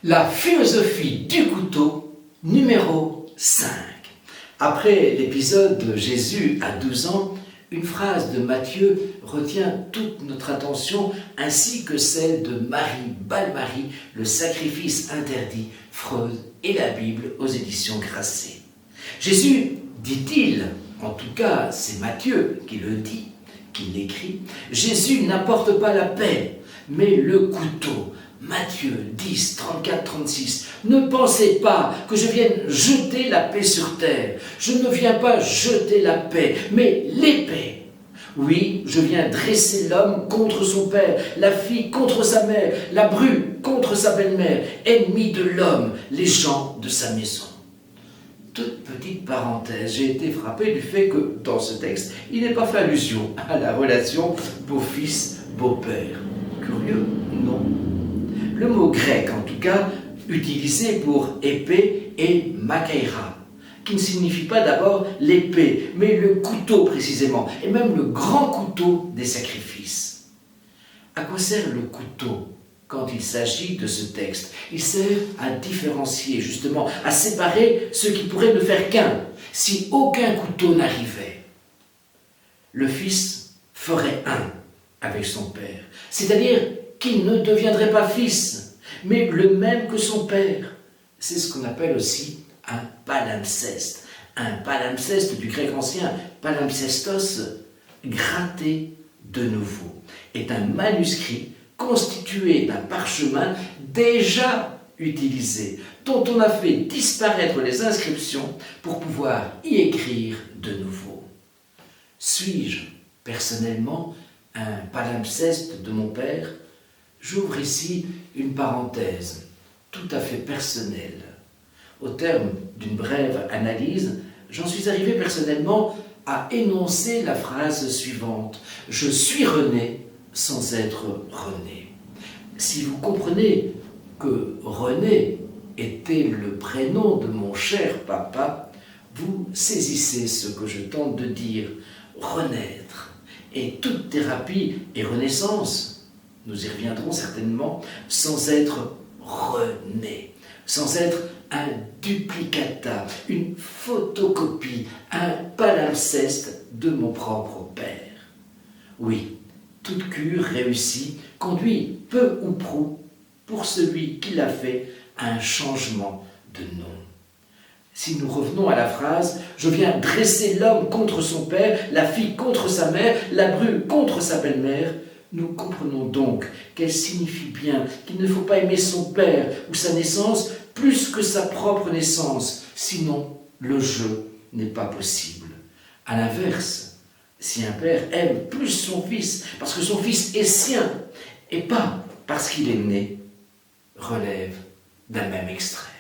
La philosophie du couteau, numéro 5. Après l'épisode de Jésus à 12 ans, une phrase de Matthieu retient toute notre attention, ainsi que celle de Marie Balmary, Le sacrifice interdit, Freud et la Bible aux éditions Grasset. Jésus, dit-il, en tout cas c'est Matthieu qui le dit, qui l'écrit, Jésus n'apporte pas la paix, mais le couteau. Matthieu 10, 34, 36. Ne pensez pas que je vienne jeter la paix sur terre. Je ne viens pas jeter la paix, mais l'épée. Oui, je viens dresser l'homme contre son père, la fille contre sa mère, la bru contre sa belle-mère, ennemis de l'homme, les gens de sa maison. Toute petite parenthèse, j'ai été frappé du fait que, dans ce texte, il n'est pas fait allusion à la relation beau-fils, beau-père. Curieux, non. Le mot grec, en tout cas, utilisé pour épée est makaira, qui ne signifie pas d'abord l'épée, mais le couteau précisément, et même le grand couteau des sacrifices. À quoi sert le couteau quand il s'agit de ce texte? Il sert à différencier, justement, à séparer ce qui pourrait ne faire qu'un, si aucun couteau n'arrivait. Le fils ferait un avec son père, c'est-à-dire qu'il ne deviendrait pas fils, mais le même que son père. C'est ce qu'on appelle aussi un palimpseste. Un palimpseste du grec ancien, palimpsestos, gratter de nouveau, est un manuscrit constitué d'un parchemin déjà utilisé, dont on a fait disparaître les inscriptions pour pouvoir y écrire de nouveau. Suis-je, personnellement, un palimpseste de mon père? J'ouvre ici une parenthèse tout à fait personnelle. Au terme d'une brève analyse, j'en suis arrivé personnellement à énoncer la phrase suivante. Je suis René sans être René. Si vous comprenez que René était le prénom de mon cher papa, vous saisissez ce que je tente de dire, renaître. Et toute thérapie et renaissance, nous y reviendrons certainement, sans être rené, sans être un duplicata, une photocopie, un palimpseste de mon propre père. Oui, toute cure réussie conduit peu ou prou, pour celui qui l'a fait, à un changement de nom. Si nous revenons à la phrase « Je viens dresser l'homme contre son père, la fille contre sa mère, la bru contre sa belle-mère », nous comprenons donc qu'elle signifie bien qu'il ne faut pas aimer son père ou sa naissance plus que sa propre naissance, sinon le jeu n'est pas possible. À l'inverse, si un père aime plus son fils parce que son fils est sien et pas parce qu'il est né, relève d'un même extrait.